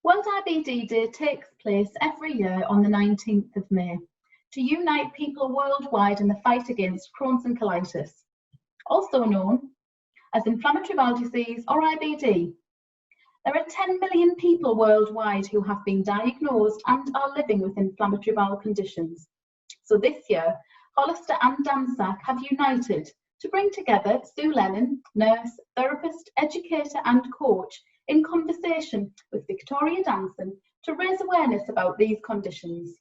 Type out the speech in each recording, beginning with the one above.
World IBD Day takes place every year on the 19th of May to unite people worldwide in the fight against Crohn's and colitis, also known as inflammatory bowel disease or IBD. There are 10 million people worldwide who have been diagnosed and are living with inflammatory bowel conditions. So this year, Hollister and Dansac have united to bring together Sue Lennon, nurse, therapist, educator and coach in conversation with Victoria Danson to raise awareness about these conditions.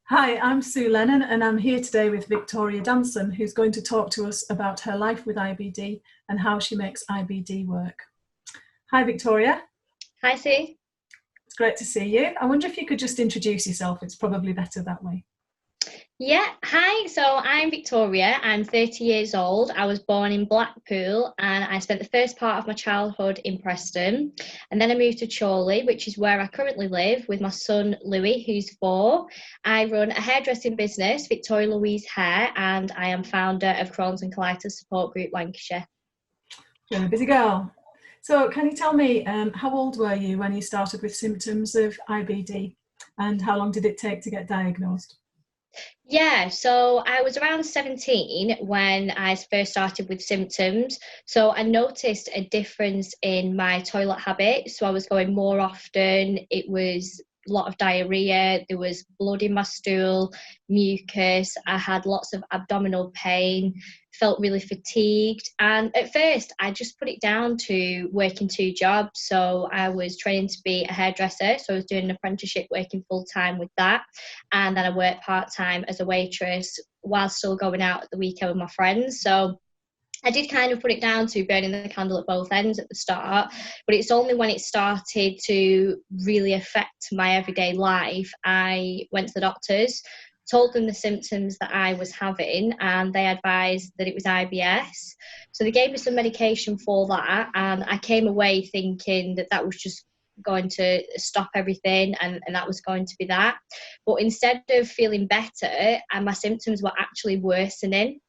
Hi, I'm Sue Lennon and I'm here today with Victoria Danson, who's going to talk to us about her life with IBD and how she makes IBD work. Hi Victoria. Hi Sue. It's great to see you. I wonder if you could just introduce yourself. It's probably better that way. Yeah, hi, so I'm Victoria, I'm 30 years old. I was born in Blackpool and I spent the first part of my childhood in Preston, and then I moved to Chorley, which is where I currently live with my son Louis, who's 4. I run a hairdressing business, Victoria Louise Hair, and I am founder of Crohn's and Colitis Support Group Lancashire. You're a busy girl. So can you tell me, how old were you when you started with symptoms of IBD, and how long did it take to get diagnosed? Yeah, so I was around 17 when I first started with symptoms. So I noticed a difference in my toilet habit. So I was going more often. It was a lot of diarrhea. There was blood in my stool, mucus. I had lots of abdominal pain, felt really fatigued. And at first, I just put it down to working 2 jobs. So I was training to be a hairdresser. So I was doing an apprenticeship, working full time with that. And then I worked part time as a waitress while still going out at the weekend with my friends. So I did kind of put it down to burning the candle at both ends at the start, but it's only when it started to really affect my everyday life, I went to the doctors, told them the symptoms that I was having, and they advised that it was IBS. So they gave me some medication for that, and I came away thinking that that was just going to stop everything and that was going to be that. But instead of feeling better, and my symptoms were actually worsening.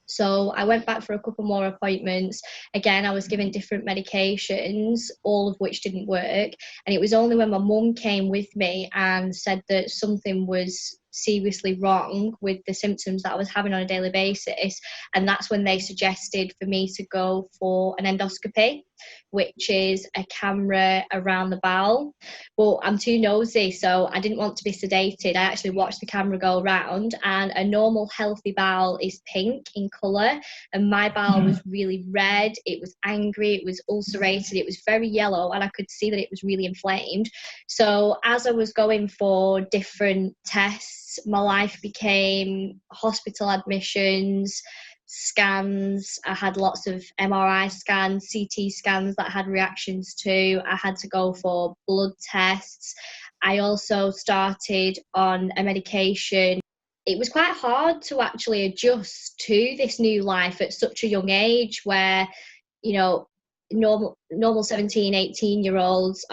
So I went back for a couple more appointments. Again, I was given different medications, all of which didn't work. And it was only when my mum came with me and said that something was seriously wrong with the symptoms that I was having on a daily basis. And that's when they suggested for me to go for an endoscopy, which is a camera around the bowel. But I'm too nosy, so I didn't want to be sedated. I actually watched the camera go round, and a normal healthy bowel is pink in colour, and my bowel was really red, it was angry, it was ulcerated, it was very yellow, and I could see that it was really inflamed. So as I was going for different tests, my life became hospital admissions, scans. I had lots of MRI scans, CT scans that I had reactions to. I had to go for blood tests. I also started on a medication. It was quite hard to actually adjust to this new life at such a young age where, you know, normal 17, 18-year-olds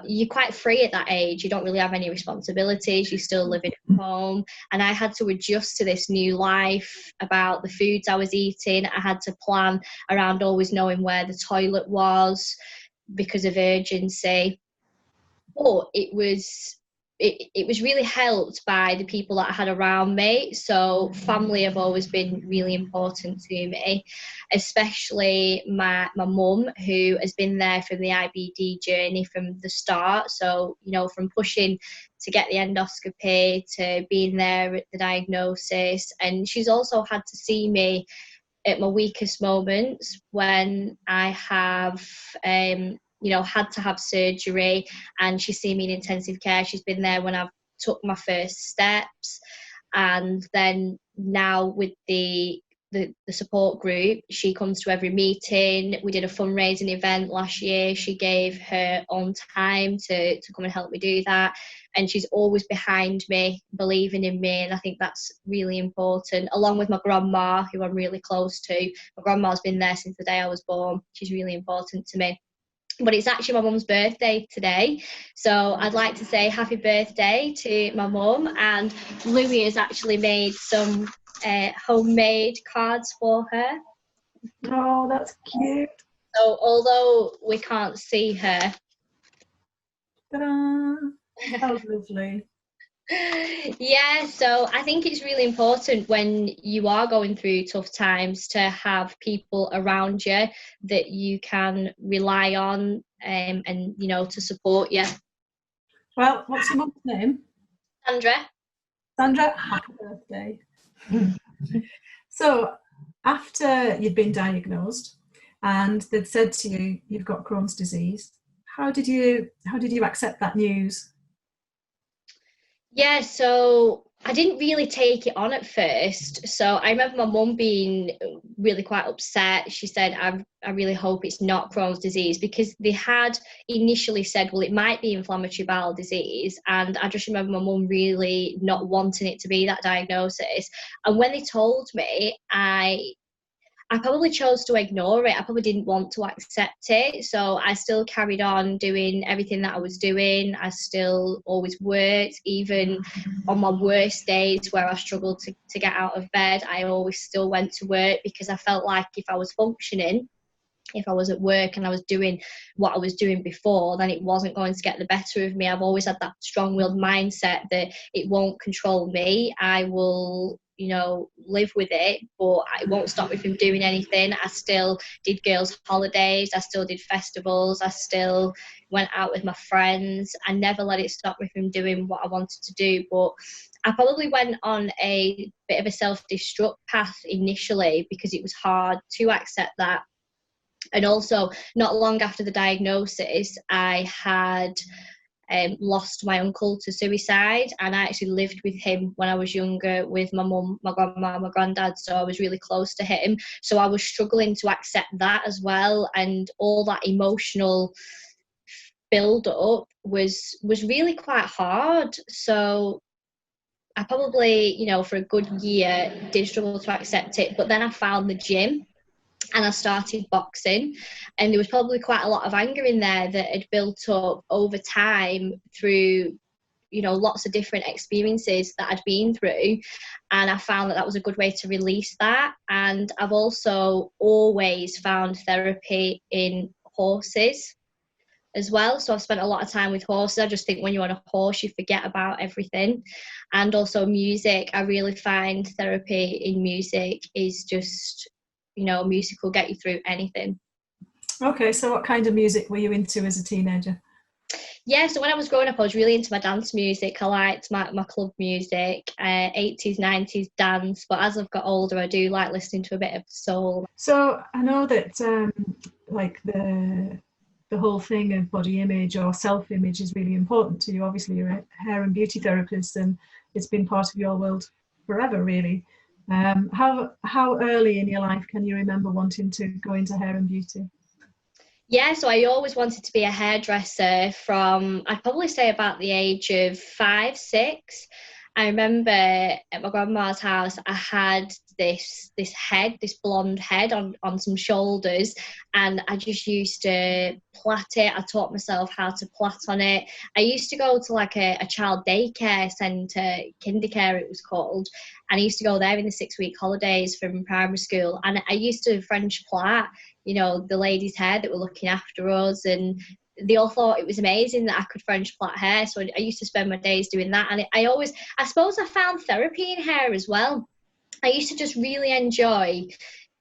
you're quite free at that age. You don't really have any responsibilities. You're still living at home. And I had to adjust to this new life about the foods I was eating. I had to plan around always knowing where the toilet was because of urgency. But it was really helped by the people that I had around me. So family have always been really important to me, especially my mum, who has been there from the IBD journey from the start. So, you know, from pushing to get the endoscopy to being there at the diagnosis. And she's also had to see me at my weakest moments when I have had to have surgery, and she's seen me in intensive care. She's been there when I've took my first steps, and then now with the support group, she comes to every meeting. We did a fundraising event last year. She gave her own time to come and help me do that, and she's always behind me, believing in me, and I think that's really important, along with my grandma, who I'm really close to. My grandma's been there since the day I was born. She's really important to me. But it's actually my mum's birthday today, so I'd like to say happy birthday to my mum. And Louis has actually made some homemade cards for her. Oh, that's cute. So although we can't see her, Ta-da! How lovely. Yeah, so I think it's really important when you are going through tough times to have people around you that you can rely on, and you know, to support you. Well, what's your mum's name? Sandra? Sandra, happy birthday. So after you'd been diagnosed and they'd said to you, you've got Crohn's disease, how did you accept that news? Yeah, so I didn't really take it on at first. So I remember my mum being really quite upset. She said, I really hope it's not Crohn's disease, because they had initially said, well, it might be inflammatory bowel disease. And I just remember my mum really not wanting it to be that diagnosis. And when they told me, I probably chose to ignore it. I probably didn't want to accept it. So I still carried on doing everything that I was doing. I still always worked, even on my worst days where I struggled to get out of bed. I always still went to work, because I felt like if I was functioning, if I was at work and I was doing what I was doing before, then it wasn't going to get the better of me. I've always had that strong-willed mindset that it won't control me. I will, you know, live with it, but it won't stop me from doing anything. I still did girls' holidays. I still did festivals. I still went out with my friends. I never let it stop me from doing what I wanted to do. But I probably went on a bit of a self-destruct path initially, because it was hard to accept that. And also, not long after the diagnosis, I had lost my uncle to suicide, and I actually lived with him when I was younger with my mum, my grandma, my granddad, so I was really close to him. So I was struggling to accept that as well, and all that emotional build up was really quite hard. So I probably, you know, for a good year did struggle to accept it, but then I found the gym and I started boxing, and there was probably quite a lot of anger in there that had built up over time through, you know, lots of different experiences that I'd been through, and I found that that was a good way to release that. And I've also always found therapy in horses as well, so I've spent a lot of time with horses. I just think when you're on a horse you forget about everything. And also music, I really find therapy in music is just, you know, music will get you through anything. Okay, so what kind of music were you into as a teenager? Yeah, so when I was growing up, I was really into my dance music. I liked my club music, 80s, 90s dance. But as I've got older, I do like listening to a bit of soul. So I know that like the whole thing of body image or self-image is really important to you. Obviously, you're a hair and beauty therapist, and it's been part of your world forever, really. How early in your life can you remember wanting to go into hair and beauty? Yeah, so I always wanted to be a hairdresser from, I'd probably say about the age of 5, 6. I remember at my grandma's house, I had this blonde head on some shoulders, and I just used to plait it. I taught myself how to plait on it. I used to go to like a child daycare centre, kindercare it was called, and I used to go there in the 6-week holidays from primary school, and I used to French plait, you know, the ladies' hair that were looking after us, and they all thought it was amazing that I could French plait hair. So I used to spend my days doing that. And I suppose I found therapy in hair as well. I used to just really enjoy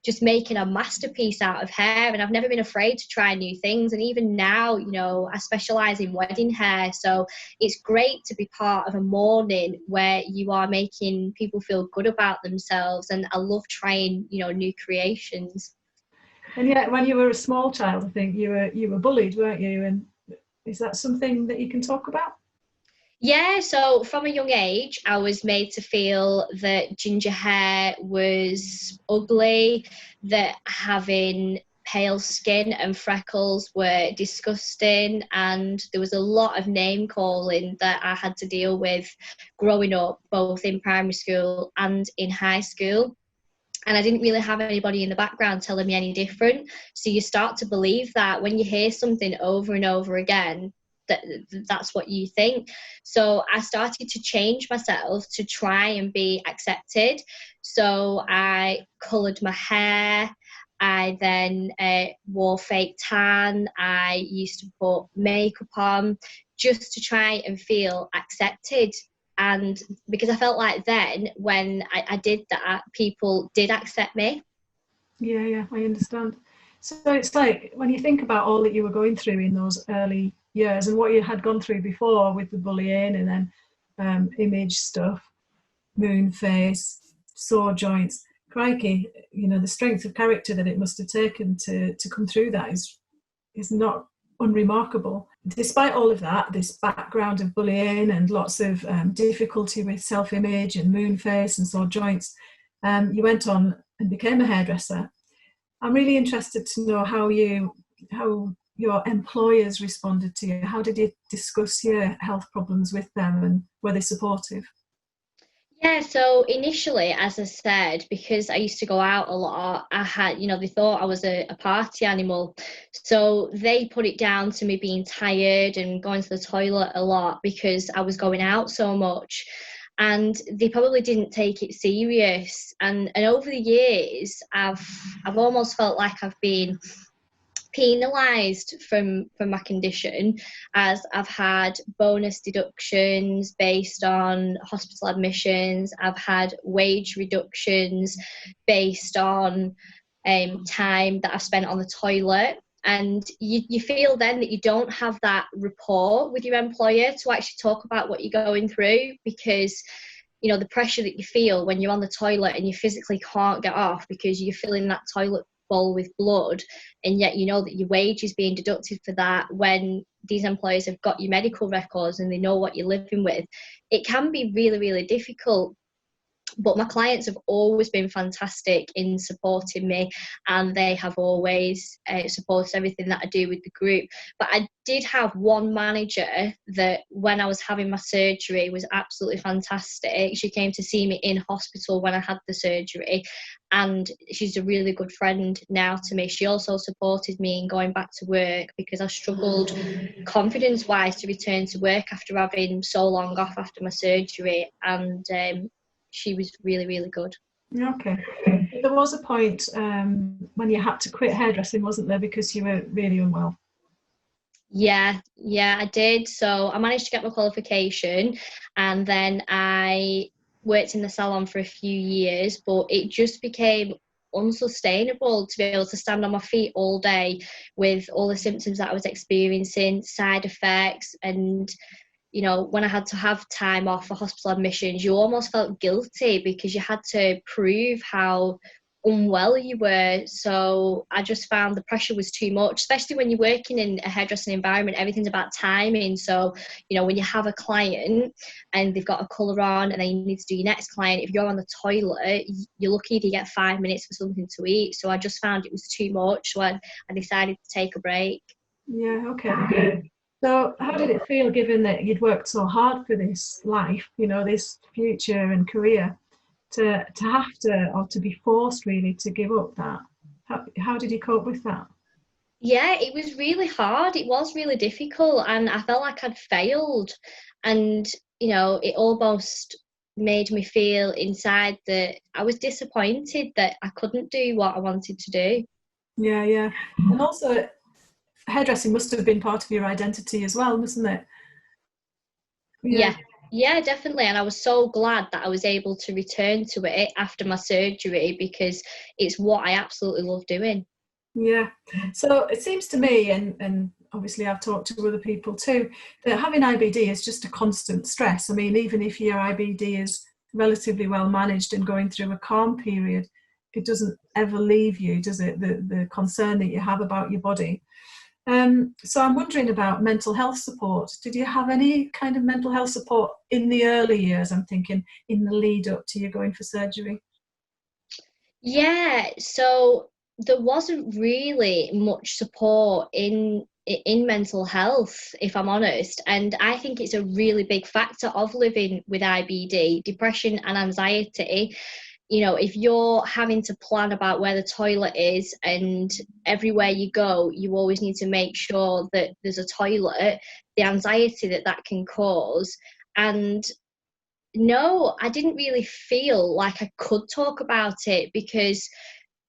just making a masterpiece out of hair, and I've never been afraid to try new things. And even now, you know, I specialise in wedding hair, so it's great to be part of a morning where you are making people feel good about themselves, and I love trying, you know, new creations. And yet, when you were a small child, I think you were bullied, weren't you? And is that something that you can talk about? Yeah, so from a young age, I was made to feel that ginger hair was ugly, that having pale skin and freckles were disgusting, and there was a lot of name calling that I had to deal with growing up, both in primary school and in high school. And I didn't really have anybody in the background telling me any different. So you start to believe that when you hear something over and over again, that's what you think. So I started to change myself to try and be accepted. So I coloured my hair, I then wore fake tan. I used to put makeup on just to try and feel accepted. And because I felt like then when I did that, people did accept me. Yeah, I understand. So it's like when you think about all that you were going through in those early years and what you had gone through before with the bullying and then image stuff, moon face, sore joints, crikey, you know, the strength of character that it must have taken to come through that is not unremarkable. Despite all of that, this background of bullying and lots of difficulty with self-image and moon face and sore joints, you went on and became a hairdresser. I'm really interested to know how your employers responded to you. How did you discuss your health problems with them, and were they supportive? Yeah, so initially, as I said, because I used to go out a lot, I had, they thought I was a party animal. So they put it down to me being tired and going to the toilet a lot because I was going out so much. And they probably didn't take it serious. And over the years, I've almost felt like I've been penalised from my condition, as I've had bonus deductions based on hospital admissions. I've had wage reductions based on time that I've spent on the toilet. And you feel then that you don't have that rapport with your employer to actually talk about what you're going through, because the pressure that you feel when you're on the toilet and you physically can't get off because you're filling that toilet bowl with blood, and yet you know that your wage is being deducted for that, when these employers have got your medical records and they know what you're living with. It can be really, really difficult. But my clients have always been fantastic in supporting me, and they have always supported everything that I do with the group. But I did have one manager that, when I was having my surgery, was absolutely fantastic. She came to see me in hospital when I had the surgery, and she's a really good friend now to me. She also supported me in going back to work because I struggled confidence-wise to return to work after having so long off after my surgery, and she was really, really good. Okay. There was a point when you had to quit hairdressing, wasn't there, because you were really unwell? Yeah, I did. So I managed to get my qualification, and then I worked in the salon for a few years, but it just became unsustainable to be able to stand on my feet all day with all the symptoms that I was experiencing, side effects, and when I had to have time off for hospital admissions, you almost felt guilty because you had to prove how unwell you were. So I just found the pressure was too much, especially when you're working in a hairdressing environment. Everything's about timing. So, when you have a client and they've got a colour on and then you need to do your next client, if you're on the toilet, you're lucky if you get 5 minutes for something to eat. So I just found it was too much. So I decided to take a break. Yeah, okay. So how did it feel, given that you'd worked so hard for this life, this future and career, to have to, or to be forced really to give up that? How did you cope with that? Yeah, it was really hard. It was really difficult, and I felt like I'd failed. And, it almost made me feel inside that I was disappointed that I couldn't do what I wanted to do. Yeah. And also, hairdressing must have been part of your identity as well, mustn't it? Yeah, definitely. And I was so glad that I was able to return to it after my surgery, because it's what I absolutely love doing. Yeah. So it seems to me, and obviously I've talked to other people too, that having IBD is just a constant stress. I mean, even if your IBD is relatively well managed and going through a calm period, it doesn't ever leave you, does it? The concern that you have about your body. So I'm wondering about mental health support. Did you have any kind of mental health support in the early years? I'm thinking in the lead up to you going for surgery. Yeah, so there wasn't really much support in mental health, if I'm honest. And I think it's a really big factor of living with IBD, depression and anxiety. If you're having to plan about where the toilet is, and everywhere you go, you always need to make sure that there's a toilet, the anxiety that can cause. And no, I didn't really feel like I could talk about it, because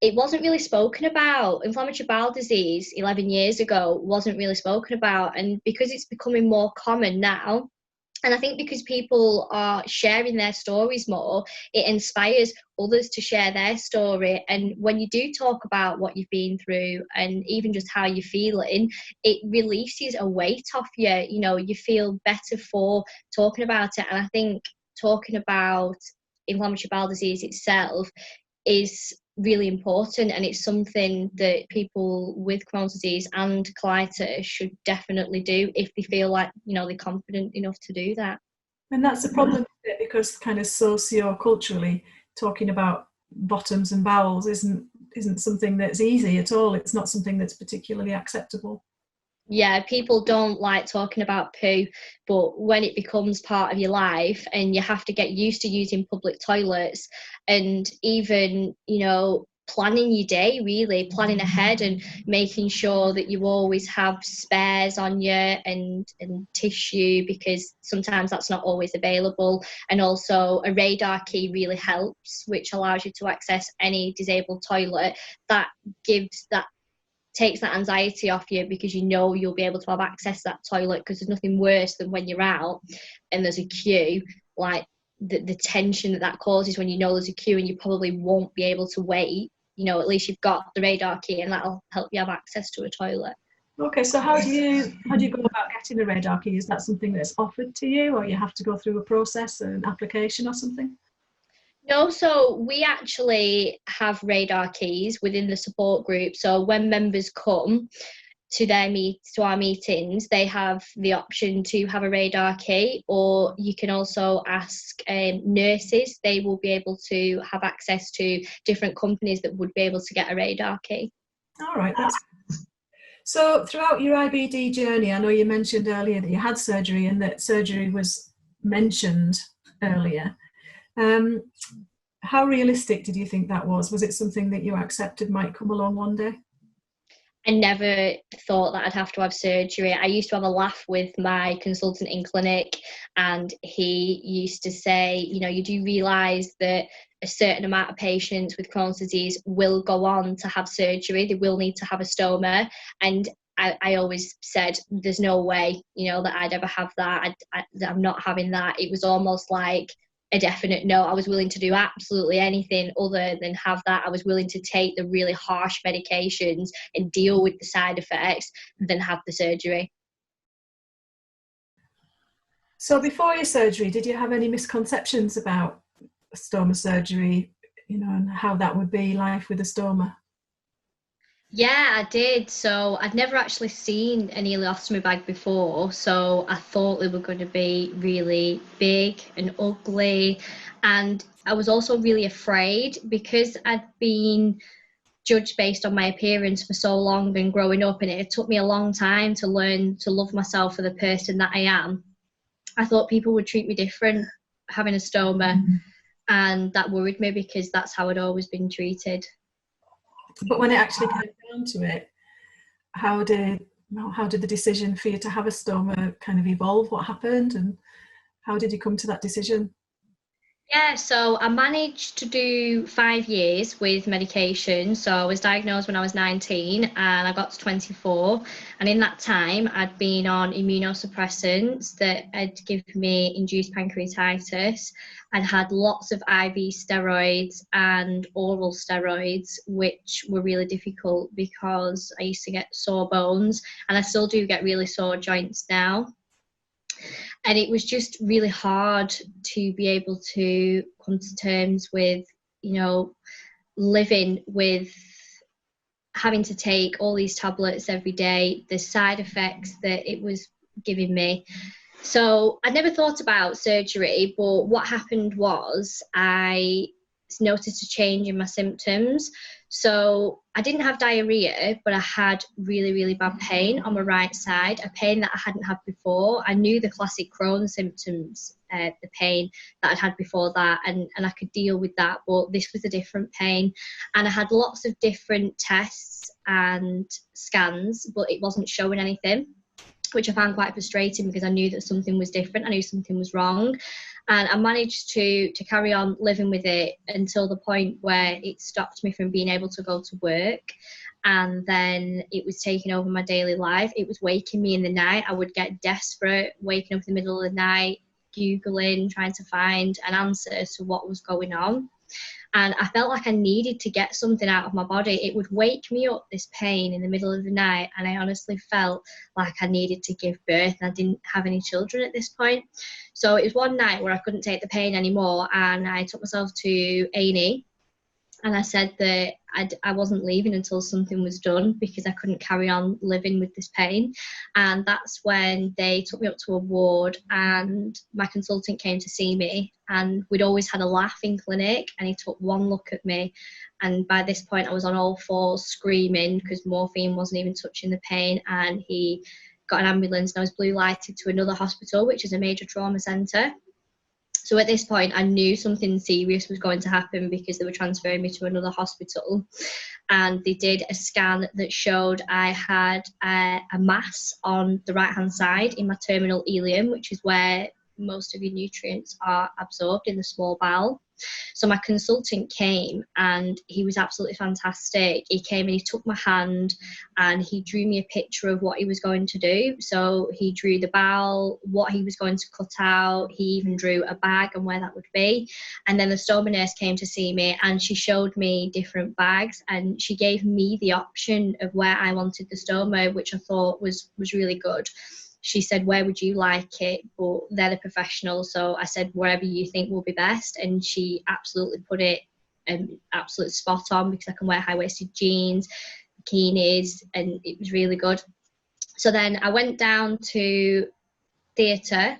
it wasn't really spoken about. Inflammatory bowel disease 11 years ago wasn't really spoken about, and because it's becoming more common now, and I think because people are sharing their stories more, it inspires others to share their story. And when you do talk about what you've been through and even just how you're feeling, it releases a weight off you. You know, you feel better for talking about it. And I think talking about inflammatory bowel disease itself is really important, and it's something that people with Crohn's disease and colitis should definitely do if they feel like, you know, they're confident enough to do that. And that's the problem, because kind of socio-culturally talking about bottoms and bowels isn't something that's easy at all. It's not something that's particularly acceptable. Yeah, people don't like talking about poo, but when it becomes part of your life and you have to get used to using public toilets, and even, you know, planning your day, really planning ahead and making sure that you always have spares on you and tissue, because sometimes that's not always available. And also a radar key really helps, which allows you to access any disabled toilet. That takes that anxiety off you, because you know you'll be able to have access to that toilet, because there's nothing worse than when you're out and there's a queue, like the tension that causes when you know there's a queue and you probably won't be able to wait. You know, at least you've got the radar key and that'll help you have access to a toilet. Okay, so how do you go about getting a radar key? Is that something that's offered to you, or you have to go through a process, an application or something? No, so we actually have radar keys within the support group. So when members come to our meetings, they have the option to have a radar key, or you can also ask nurses. They will be able to have access to different companies that would be able to get a radar key. All right, that's so. Throughout your IBD journey, I know you mentioned earlier that you had surgery and that surgery was mentioned earlier. How realistic did you think that was? Was it something that you accepted might come along one day? I never thought that I'd have to have surgery. I used to have a laugh with my consultant in clinic, and he used to say, you know, you do realise that a certain amount of patients with Crohn's disease will go on to have surgery. They will need to have a stoma. And I always said, there's no way, you know, that I'd ever have that. I'm not having that. It was almost like a definite no. I was willing to do absolutely anything other than have that. I was willing to take the really harsh medications and deal with the side effects than have the surgery. So before your surgery, did you have any misconceptions about stoma surgery, you know, and how that would be, life with a stoma? Yeah, I did. So I'd never actually seen an ileostomy bag before, so I thought they were going to be really big and ugly. And I was also really afraid, because I'd been judged based on my appearance for so long and growing up, and it took me a long time to learn to love myself for the person that I am. I thought people would treat me different having a stoma, and that worried me, because that's how I'd always been treated. But when it actually came down to it, how did the decision for you to have a stoma kind of evolve? What happened, and how did you come to that decision? Yeah, so I managed to do 5 years with medication. So I was diagnosed when I was 19 and I got to 24. And in that time, I'd been on immunosuppressants that had given me induced pancreatitis. I'd had lots of IV steroids and oral steroids, which were really difficult because I used to get sore bones, and I still do get really sore joints now. And it was just really hard to be able to come to terms with, you know, living with having to take all these tablets every day, the side effects that it was giving me. So I never thought about surgery, but what happened was I noticed a change in my symptoms. So I didn't have diarrhea, but I had really, really bad pain on my right side, a pain that I hadn't had before. I knew the classic Crohn symptoms, the pain that I'd had before that, and I could deal with that, but this was a different pain. And I had lots of different tests and scans, but it wasn't showing anything. which I found quite frustrating because I knew that something was different. I knew something was wrong. And I managed to carry on living with it until the point where it stopped me from being able to go to work. And then it was taking over my daily life. It was waking me in the night. I would get desperate, waking up in the middle of the night, Googling, trying to find an answer to what was going on. And I felt like I needed to get something out of my body. It would wake me up, this pain in the middle of the night, and I honestly felt like I needed to give birth, and I didn't have any children at this point. So it was one night where I couldn't take the pain anymore, and I took myself to A&E, and I said that I wasn't leaving until something was done because I couldn't carry on living with this pain. And that's when they took me up to a ward, and my consultant came to see me, and we'd always had a laugh in clinic, and he took one look at me, and by this point I was on all fours screaming because morphine wasn't even touching the pain, and he got an ambulance, and I was blue lighted to another hospital, which is a major trauma centre. So at this point, I knew something serious was going to happen because they were transferring me to another hospital. And they did a scan that showed I had a mass on the right-hand side in my terminal ileum, which is where most of your nutrients are absorbed in the small bowel. So my consultant came, and he was absolutely fantastic. He came and he took my hand and he drew me a picture of what he was going to do. So he drew the bowel, what he was going to cut out. He even drew a bag and where that would be. And then the stoma nurse came to see me, and she showed me different bags, and she gave me the option of where I wanted the stoma, which I thought was really good. She said, where would you like it? But they're the professionals. So I said, wherever you think will be best. And she absolutely put it absolutely spot on because I can wear high-waisted jeans, bikinis, and it was really good. So then I went down to theatre,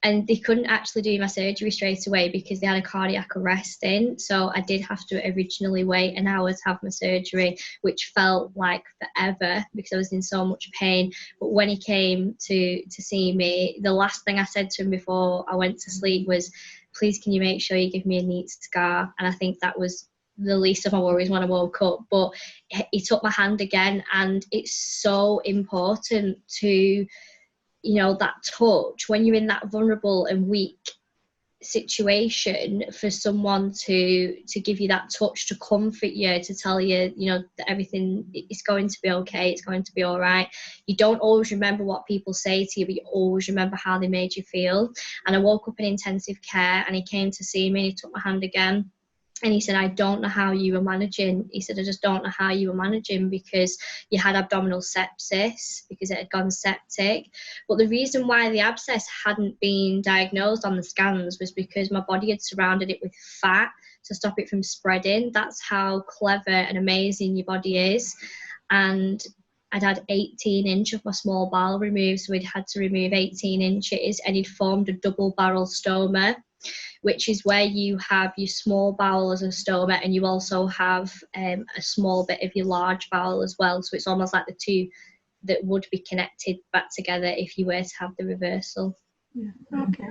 and they couldn't actually do my surgery straight away because they had a cardiac arrest in. So I did have to originally wait an hour to have my surgery, which felt like forever because I was in so much pain. But when he came to see me, the last thing I said to him before I went to sleep was, please, can you make sure you give me a neat scar? And I think that was the least of my worries when I woke up. But he took my hand again, and it's so important to, you know, that touch when you're in that vulnerable and weak situation, for someone to give you that touch, to comfort you, to tell you, you know, that everything is going to be okay, it's going to be all right. You don't always remember what people say to you, but you always remember how they made you feel. And I woke up in intensive care, and he came to see me, and he took my hand again. And he said, I don't know how you were managing. He said, I just don't know how you were managing because you had abdominal sepsis, because it had gone septic. But the reason why the abscess hadn't been diagnosed on the scans was because my body had surrounded it with fat to stop it from spreading. That's how clever and amazing your body is. And I'd had 18 inches of my small bowel removed, so we'd had to remove 18 inches, and he'd formed a double barrel stoma, which is where you have your small bowel as a stoma, and you also have a small bit of your large bowel as well. So it's almost like the two that would be connected back together if you were to have the reversal. Yeah. Okay.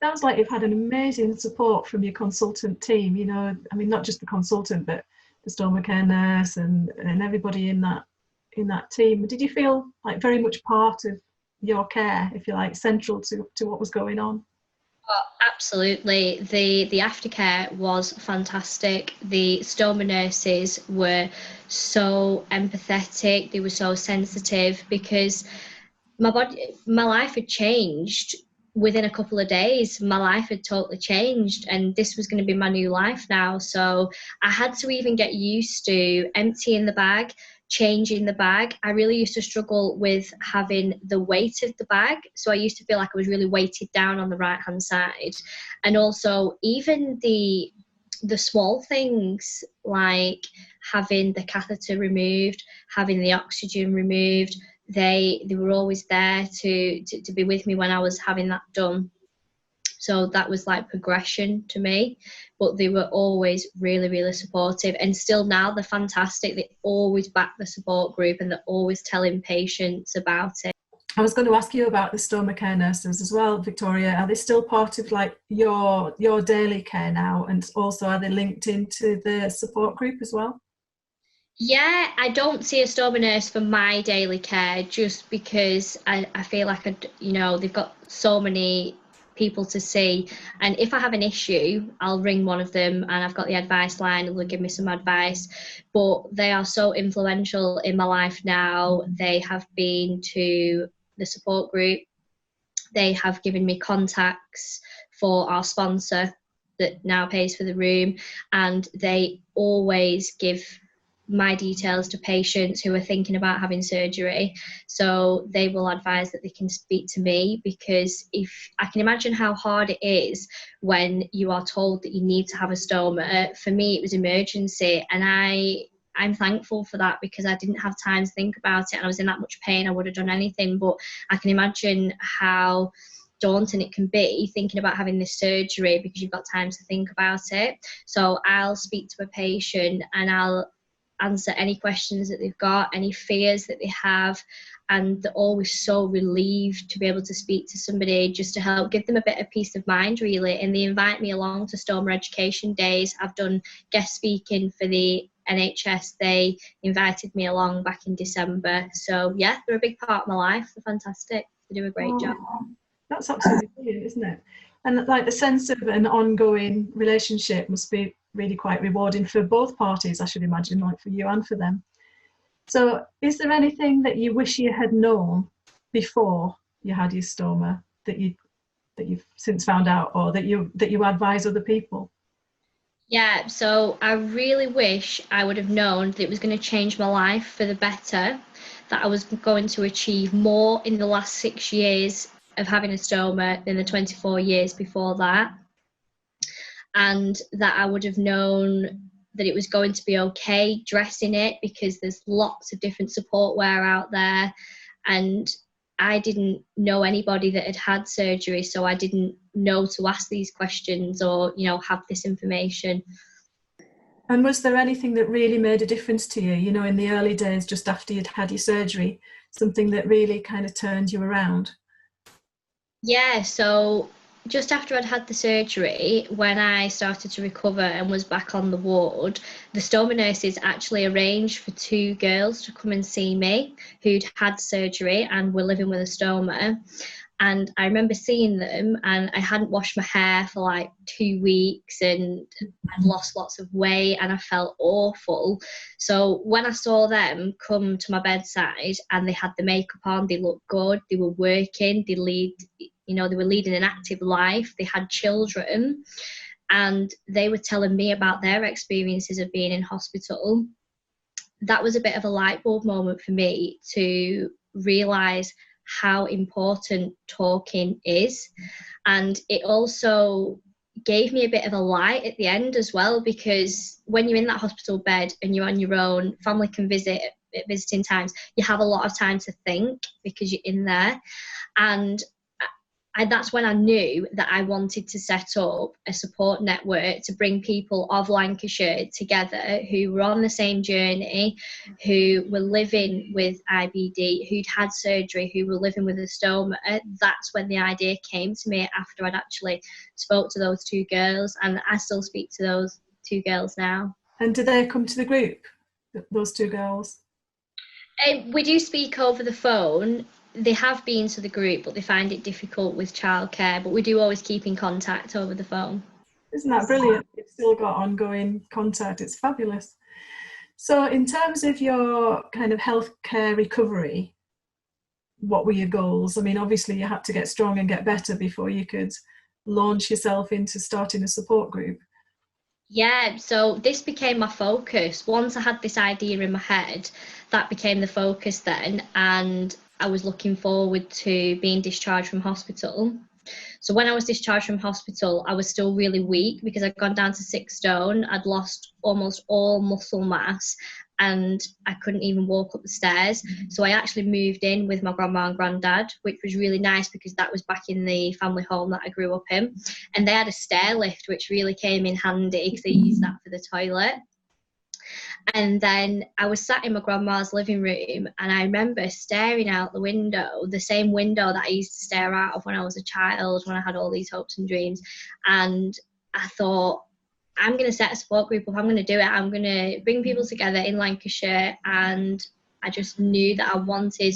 Sounds like you've had an amazing support from your consultant team. You know, I mean, not just the consultant, but the stoma care nurse and everybody in that team. Did you feel like very much part of your care, if you like, central to what was going on? Oh, absolutely. The aftercare was fantastic. The stoma nurses were so empathetic. They were so sensitive because my life had changed within a couple of days. My life had totally changed, and this was going to be my new life now. So I had to even get used to emptying the bag, changing the bag. I really used to struggle with having the weight of the bag. So I used to feel like I was really weighted down on the right hand side. And also even the small things like having the catheter removed, having the oxygen removed, they were always there to be with me when I was having that done. So that was like progression to me, but they were always really, really supportive, and still now they're fantastic. They always back the support group, and they're always telling patients about it. I was going to ask you about the stoma care nurses as well, Victoria. Are they still part of like your daily care now, and also are they linked into the support group as well? Yeah, I don't see a stoma nurse for my daily care just because I feel like, they've got so many people to see. And if I have an issue, I'll ring one of them and I've got the advice line and they'll give me some advice. But they are so influential in my life now. They have been to the support group. They have given me contacts for our sponsor that now pays for the room. And they always give my details to patients who are thinking about having surgery, so they will advise that they can speak to me, because if I can imagine how hard it is when you are told that you need to have a stoma. For me, it was emergency, and I'm thankful for that, because I didn't have time to think about it and I was in that much pain. I would have done anything, but I can imagine how daunting it can be thinking about having this surgery because you've got time to think about it. So I'll speak to a patient and I'll answer any questions that they've got, any fears that they have, and they're always so relieved to be able to speak to somebody just to help give them a bit of peace of mind, really. And they invite me along to stoma education days. I've done guest speaking for the NHS. They invited me along back in December. So yeah, they're a big part of my life. They're fantastic. They do a great job. That's absolutely brilliant, isn't it? And like the sense of an ongoing relationship must be really quite rewarding for both parties, I should imagine, like for you and for them. So is there anything that you wish you had known before you had your stoma that you've since found out, or that you advise other people? Yeah, so I really wish I would have known that it was going to change my life for the better, that I was going to achieve more in the last 6 years of having a stoma than the 24 years before that, and that I would have known that it was going to be okay dressing it, because there's lots of different support wear out there, and I didn't know anybody that had had surgery, so I didn't know to ask these questions or, have this information. And was there anything that really made a difference to you, in the early days, just after you'd had your surgery, something that really kind of turned you around? Yeah, so just after I'd had the surgery, when I started to recover and was back on the ward, the stoma nurses actually arranged for 2 girls to come and see me who'd had surgery and were living with a stoma. And I remember seeing them, and I hadn't washed my hair for like 2 weeks, and I'd lost lots of weight and I felt awful. So when I saw them come to my bedside and they had the makeup on, they looked good, they were working, they were leading an active life, they had children, and they were telling me about their experiences of being in hospital. That was a bit of a light bulb moment for me to realise how important talking is. And it also gave me a bit of a light at the end as well, because when you're in that hospital bed and you're on your own, family can visit at visiting times, you have a lot of time to think because you're in there. And that's when I knew that I wanted to set up a support network to bring people of Lancashire together who were on the same journey, who were living with IBD, who'd had surgery, who were living with a stoma. That's when the idea came to me after I'd actually spoke to those 2 girls, and I still speak to those 2 girls now. And do they come to the group, those 2 girls? We do speak over the phone. They have been to the group, but they find it difficult with childcare, but we do always keep in contact over the phone. Isn't that brilliant? You've still got ongoing contact. It's fabulous. So in terms of your kind of healthcare recovery, what were your goals? I mean, obviously you had to get strong and get better before you could launch yourself into starting a support group. Yeah, so this became my focus. Once I had this idea in my head, that became the focus then, and I was looking forward to being discharged from hospital. So when I was discharged from hospital, I was still really weak because I'd gone down to 6 stone. I'd lost almost all muscle mass and I couldn't even walk up the stairs. So I actually moved in with my grandma and granddad, which was really nice because that was back in the family home that I grew up in. And they had a stair lift, which really came in handy because they used that for the toilet. And then I was sat in my grandma's living room and I remember staring out the window, the same window that I used to stare out of when I was a child, when I had all these hopes and dreams. And I thought, I'm going to set a support group up. I'm going to do it. I'm going to bring people together in Lancashire. And I just knew that I wanted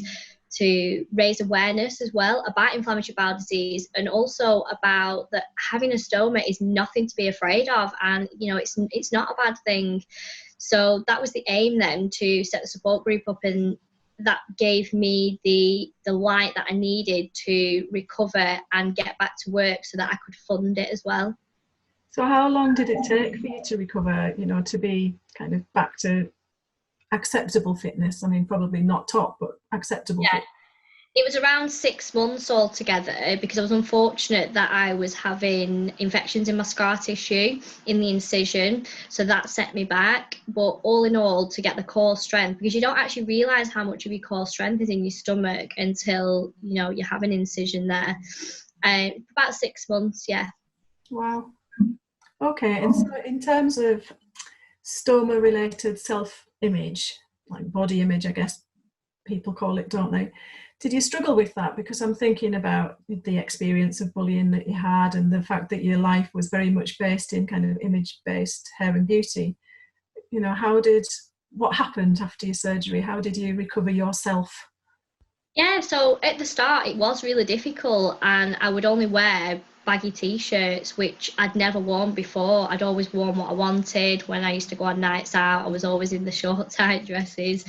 to raise awareness as well about inflammatory bowel disease, and also about that having a stoma is nothing to be afraid of, and you know, it's not a bad thing. So that was the aim then, to set the support group up, and that gave me the light that I needed to recover and get back to work so that I could fund it as well. So how long did it take for you to recover, you know, to be kind of back to acceptable fitness? I mean, probably not top, but acceptable. Yeah. It was around 6 months altogether, because I was unfortunate that I was having infections in my scar tissue in the incision, so that set me back. But all in all, to get the core strength, because you don't actually realise how much of your core strength is in your stomach until, you know, you have an incision there. About 6 months, yeah. Wow. Okay, and so in terms of stoma-related self-image, like body image, I guess people call it, don't they? Did you struggle with that? Because I'm thinking about the experience of bullying that you had, and the fact that your life was very much based in kind of image-based hair and beauty. You know, what happened after your surgery? How did you recover yourself? Yeah, so at the start it was really difficult, and I would only wear baggy t-shirts, which I'd never worn before. I'd always worn what I wanted. When I used to go on nights out, I was always in the short tight dresses,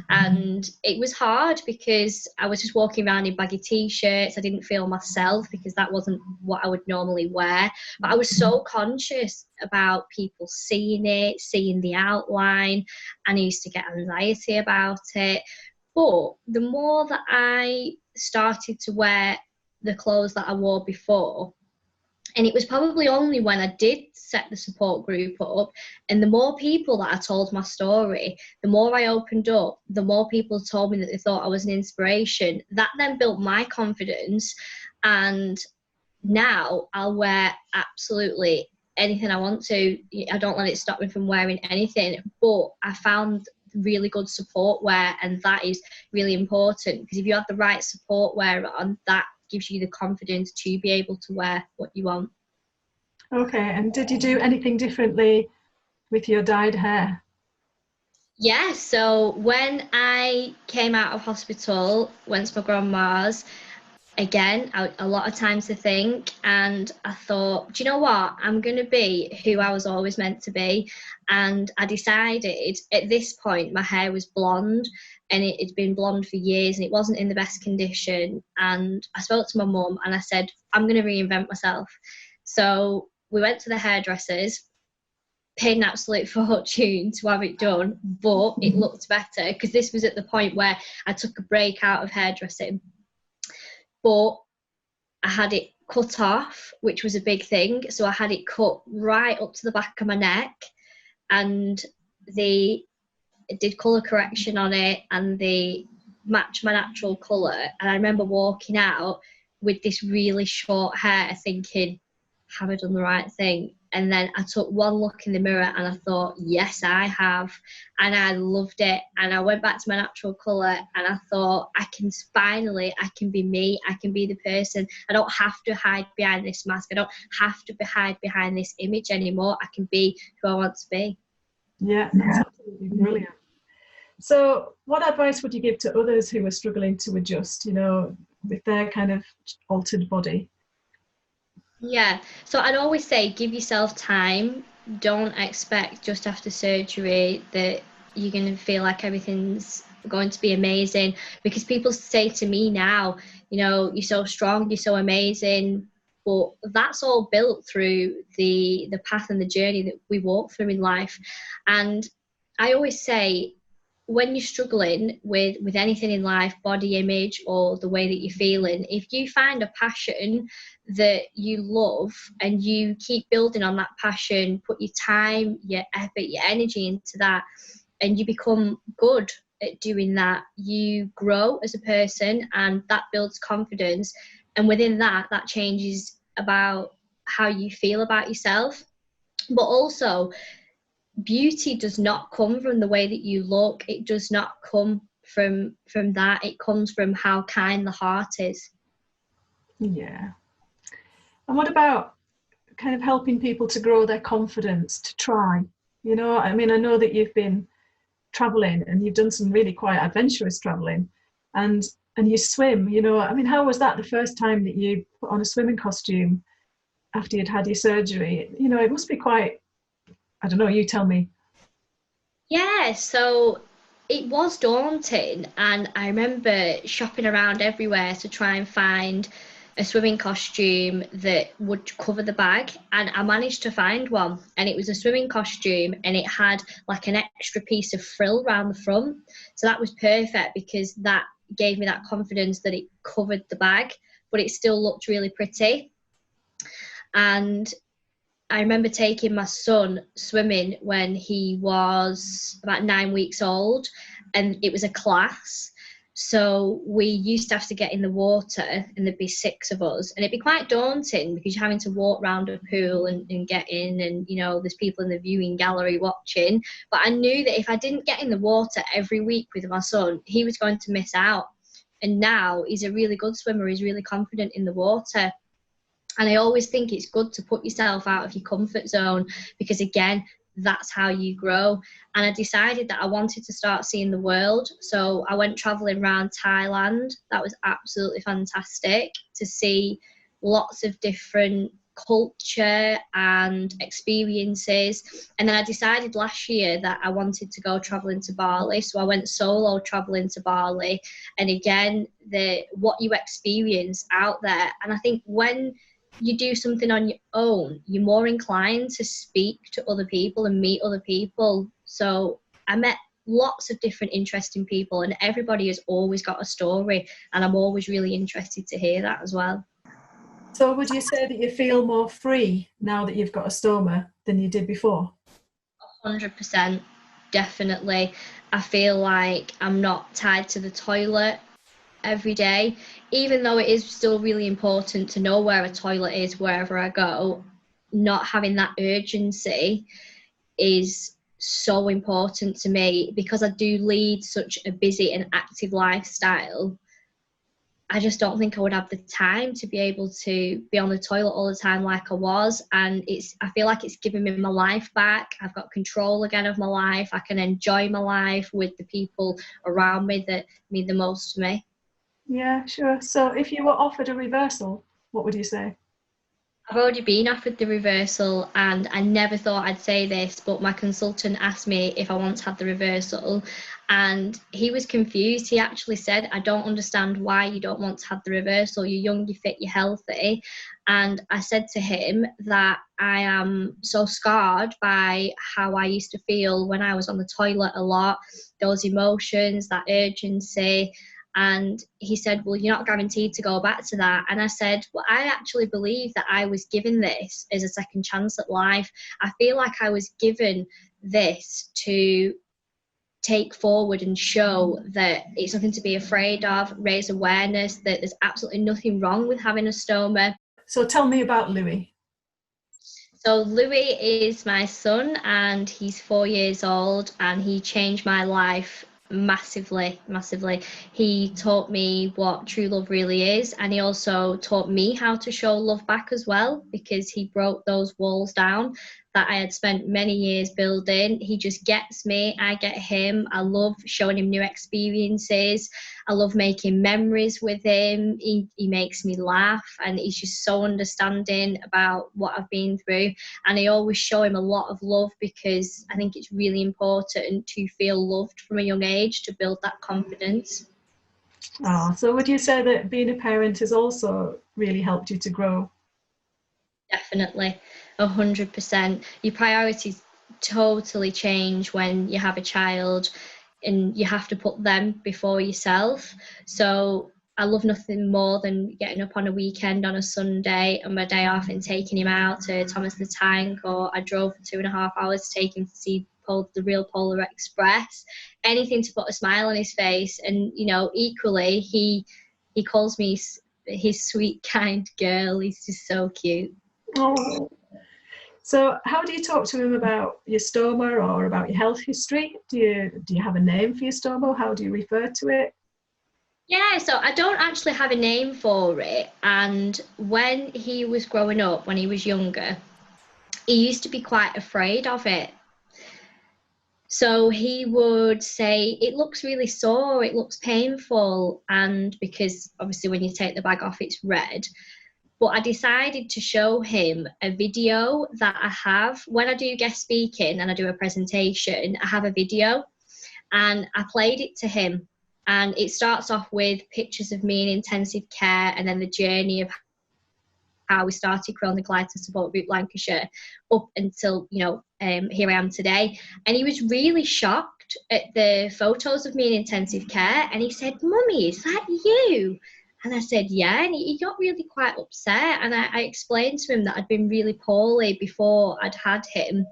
and it was hard because I was just walking around in baggy t-shirts. I didn't feel myself because that wasn't what I would normally wear, but I was so conscious about people seeing it, seeing the outline, and I used to get anxiety about it. But the more that I started to wear the clothes that I wore before, and it was probably only when I did set the support group up, and the more people that I told my story, the more I opened up, the more people told me that they thought I was an inspiration. That then built my confidence, and now I'll wear absolutely anything I want to. I don't let it stop me from wearing anything, but I found really good support wear, and that is really important, because if you have the right support wear on, that gives you the confidence to be able to wear what you want. Okay, and did you do anything differently with your dyed hair? Yeah, so when I came out of hospital, went to my grandma's, again, a lot of time to think, and I thought, do you know what, I'm going to be who I was always meant to be. And I decided at this point my hair was blonde, and it had been blonde for years, and it wasn't in the best condition. And I spoke to my mum and I said, I'm going to reinvent myself. So we went to the hairdressers, paid an absolute fortune to have it done, but it looked better, because this was at the point where I took a break out of hairdressing. But I had it cut off, which was a big thing. So I had it cut right up to the back of my neck, and they did colour correction on it, and they matched my natural colour. And I remember walking out with this really short hair thinking, have I done the right thing? And then I took one look in the mirror and I thought, yes, I have. And I loved it. And I went back to my natural colour, and I thought, I can be me. I can be the person. I don't have to hide behind this mask. I don't have to hide behind this image anymore. I can be who I want to be. Yeah, that's absolutely brilliant. So what advice would you give to others who are struggling to adjust, you know, with their kind of altered body? Yeah, so I'd always say give yourself time. Don't expect just after surgery that you're going to feel like everything's going to be amazing, because people say to me now, you know, you're so strong, you're so amazing, but that's all built through the path and the journey that we walk through in life. And I always say, when you're struggling with anything in life, body image or the way that you're feeling, if you find a passion that you love and you keep building on that passion, put your time, your effort, your energy into that, and you become good at doing that, you grow as a person, and that builds confidence. And within that changes about how you feel about yourself. But also, beauty does not come from the way that you look. It does not come from that. It comes from how kind the heart is. Yeah. And what about kind of helping people to grow their confidence, to try? You know, I mean, I know that you've been traveling and you've done some really quite adventurous traveling, and you swim, you know. I mean, how was that the first time that you put on a swimming costume after you'd had your surgery? You know, it must be quite, I don't know, you tell me. Yeah, so it was daunting, and I remember shopping around everywhere to try and find a swimming costume that would cover the bag, and I managed to find one, and it was a swimming costume and it had like an extra piece of frill around the front, so that was perfect because that gave me that confidence that it covered the bag but it still looked really pretty. And I remember taking my son swimming when he was about 9 weeks old, and it was a class. So we used to have to get in the water, and there'd be 6 of us, and it'd be quite daunting because you're having to walk around a pool and get in, and you know there's people in the viewing gallery watching. But I knew that if I didn't get in the water every week with my son, he was going to miss out. And now he's a really good swimmer, he's really confident in the water. And I always think it's good to put yourself out of your comfort zone because, again, that's how you grow. And I decided that I wanted to start seeing the world. So I went traveling around Thailand. That was absolutely fantastic to see lots of different culture and experiences. And then I decided last year that I wanted to go traveling to Bali. So I went solo traveling to Bali. And again, what you experience out there. And I think when you do something on your own, you're more inclined to speak to other people and meet other people. So I met lots of different interesting people, and everybody has always got a story, and I'm always really interested to hear that as well. So would you say that you feel more free now that you've got a stoma than you did before? 100%, definitely. I feel like I'm not tied to the toilet every day, even though it is still really important to know where a toilet is wherever I go. Not having that urgency is so important to me because I do lead such a busy and active lifestyle. I just don't think I would have the time to be able to be on the toilet all the time like I was. And I feel like it's given me my life back. I've got control again of my life. I can enjoy my life with the people around me that mean the most to me. Yeah, sure. So if you were offered a reversal, what would you say? I've already been offered the reversal, and I never thought I'd say this, but my consultant asked me if I want to have the reversal, and he was confused. He actually said, I don't understand why you don't want to have the reversal. You're young, you're fit, you're healthy. And I said to him that I am so scarred by how I used to feel when I was on the toilet a lot, those emotions, that urgency. And he said, well, you're not guaranteed to go back to that. And I said, well, I actually believe that I was given this as a second chance at life. I feel like I was given this to take forward and show that it's nothing to be afraid of, raise awareness that there's absolutely nothing wrong with having a stoma. So tell me about Louis. So Louis is my son, and he's 4 years old, and he changed my life massively. He taught me what true love really is, and he also taught me how to show love back as well, because he broke those walls down that I had spent many years building. He just gets me, I get him. I love showing him new experiences. I love making memories with him. He makes me laugh, and he's just so understanding about what I've been through. And I always show him a lot of love because I think it's really important to feel loved from a young age to build that confidence. Oh, so would you say that being a parent has also really helped you to grow? Definitely, 100%. Your priorities totally change when you have a child, and you have to put them before yourself. So I love nothing more than getting up on a weekend on a Sunday and my day off and taking him out to Thomas the Tank, or I drove for 2.5 hours to take him to see the Real Polar Express. Anything to put a smile on his face. And you know, equally he calls me his sweet, kind girl. He's just so cute. Oh. So how do you talk to him about your stoma or about your health history? Do you have a name for your stoma? How do you refer to it? Yeah, so I don't actually have a name for it. And when he was growing up, when he was younger, he used to be quite afraid of it. So he would say, it looks really sore, it looks painful. And because obviously when you take the bag off, it's red. But I decided to show him a video that I have. When I do guest speaking and I do a presentation, I have a video, and I played it to him. And it starts off with pictures of me in intensive care, and then the journey of how we started Crohn and Colitis Support Group Lancashire up until, here I am today. And he was really shocked at the photos of me in intensive care. And he said, "Mummy, is that you?" And I said, "Yeah." And he got really quite upset. And I explained to him that I'd been really poorly before I'd had him.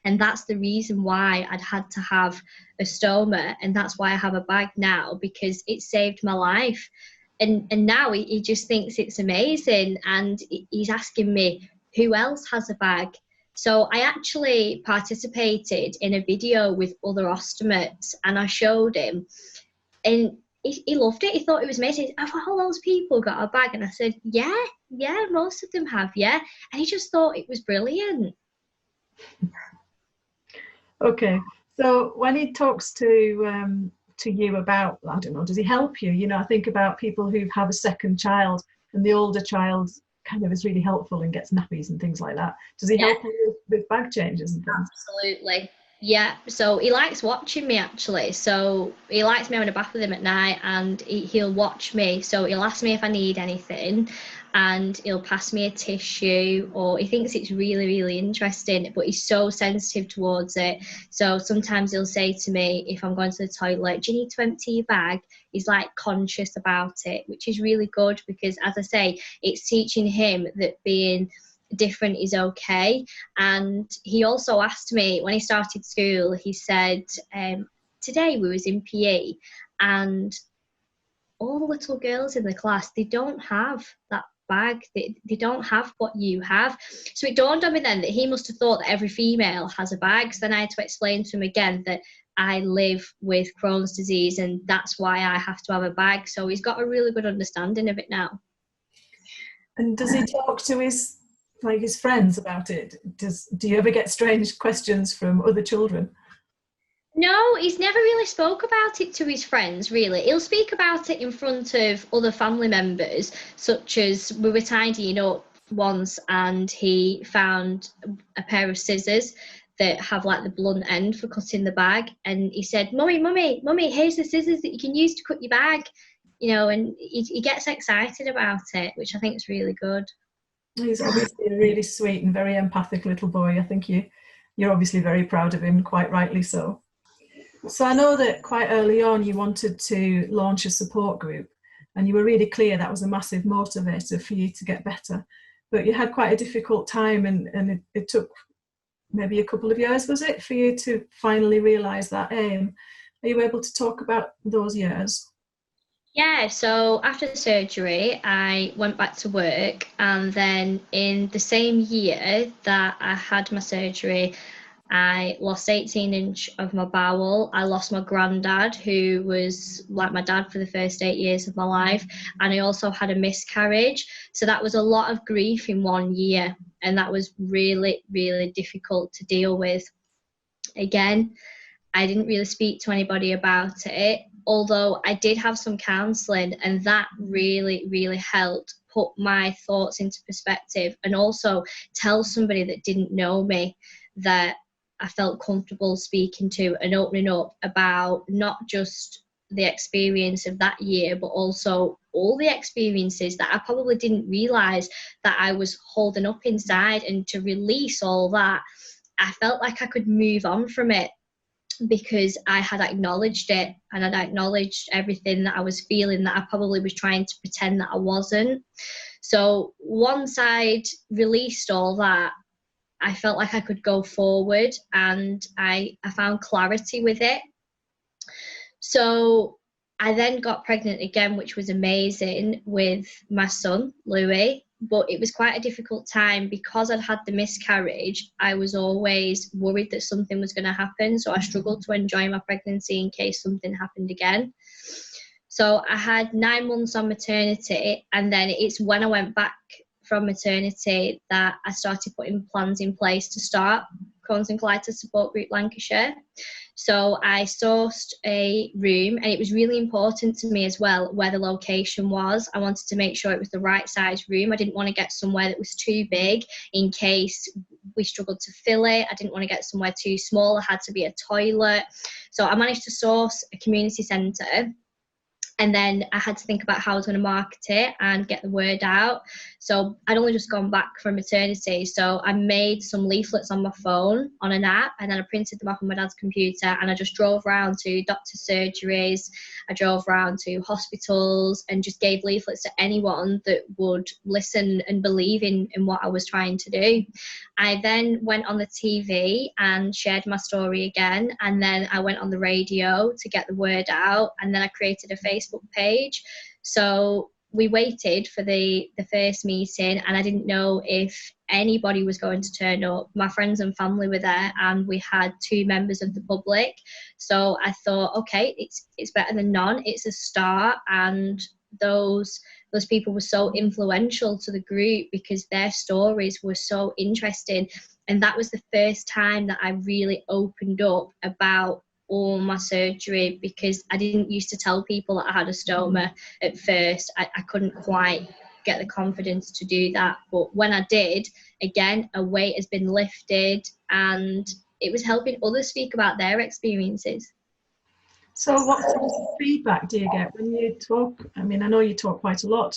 And that's the reason why I'd had to have a stoma. And that's why I have a bag now, because it saved my life. And now he just thinks it's amazing. And he's asking me, who else has a bag? So I actually participated in a video with other ostomates, and I showed him. And he loved it. He thought it was amazing. "Have all those people got a bag?" And I said, yeah, most of them have, yeah. And he just thought it was brilliant. Okay, so when he talks to you about, I don't know, does he help you? I think about people who have a second child, and the older child kind of is really helpful and gets nappies and things like that. Does he help you with bag changes and things? Absolutely. Yeah, so he likes watching me, actually. So he likes me having a bath with him at night, and he'll watch me. So he'll ask me if I need anything, and he'll pass me a tissue, or he thinks it's really, really interesting, but he's so sensitive towards it. So sometimes he'll say to me, if I'm going to the toilet, "Do you need to empty your bag?" He's like conscious about it, which is really good, because as I say, it's teaching him that being different is okay. And he also asked me when he started school, he said, today we was in PE, and all the little girls in the class, they don't have that bag, they don't have what you have. So it dawned on me then that he must have thought that every female has a bag. So then I had to explain to him again that I live with Crohn's disease, and that's why I have to have a bag. So he's got a really good understanding of it now. And does he talk to his friends about it? Do you ever get strange questions from other children? No, he's never really spoke about it to his friends, really. He'll speak about it in front of other family members, such as we were tidying up once and he found a pair of scissors that have like the blunt end for cutting the bag. And he said, Mummy, here's the scissors that you can use to cut your bag. And he gets excited about it, which I think is really good. He's obviously a really sweet and very empathic little boy. I think you're obviously very proud of him, quite rightly so. So I know that quite early on you wanted to launch a support group, and you were really clear that was a massive motivator for you to get better. But you had quite a difficult time, and it took maybe a couple of years, was it, for you to finally realise that aim? Are you able to talk about those years? Yeah, so after the surgery, I went back to work, and then in the same year that I had my surgery, I lost 18 inches of my bowel. I lost my granddad, who was like my dad for the first 8 years of my life, and I also had a miscarriage. So that was a lot of grief in 1 year, and that was really, really difficult to deal with. Again, I didn't really speak to anybody about it, although I did have some counselling, and that really, really helped put my thoughts into perspective, and also tell somebody that didn't know me that I felt comfortable speaking to and opening up about not just the experience of that year, but also all the experiences that I probably didn't realise that I was holding up inside. And to release all that, I felt like I could move on from it, because I had acknowledged it, and I'd acknowledged everything that I was feeling that I probably was trying to pretend that I wasn't. So once I'd released all that, I felt like I could go forward, and I found clarity with it. So I then got pregnant again, which was amazing, with my son, Louis. But it was quite a difficult time because I'd had the miscarriage. I was always worried that something was going to happen. So I struggled to enjoy my pregnancy in case something happened again. So I had 9 months on maternity, and then it's when I went back from maternity that I started putting plans in place to start Crohn's and Colitis Support Group Lancashire. So I sourced a room, and it was really important to me as well where the location was. I wanted to make sure it was the right size room. I didn't want to get somewhere that was too big in case we struggled to fill it. I didn't want to get somewhere too small. There had to be a toilet. So I managed to source a community centre. And then I had to think about how I was going to market it and get the word out. So I'd only just gone back from maternity. So I made some leaflets on my phone on an app, and then I printed them off on my dad's computer, and I just drove around to doctor's surgeries. I drove around to hospitals and just gave leaflets to anyone that would listen and believe in what I was trying to do. I then went on the TV and shared my story again. And then I went on the radio to get the word out. And then I created a Facebook page. So we waited for the first meeting, and I didn't know if anybody was going to turn up. My friends and family were there, and we had 2 members of the public. So I thought, okay, it's better than none. It's a start. And those people were so influential to the group because their stories were so interesting. And that was the first time that I really opened up about all my surgery, because I didn't used to tell people that I had a stoma at first. I couldn't quite get the confidence to do that. But when I did, again, a weight has been lifted, and it was helping others speak about their experiences. So what sort of feedback do you get when you talk? I mean, I know you talk quite a lot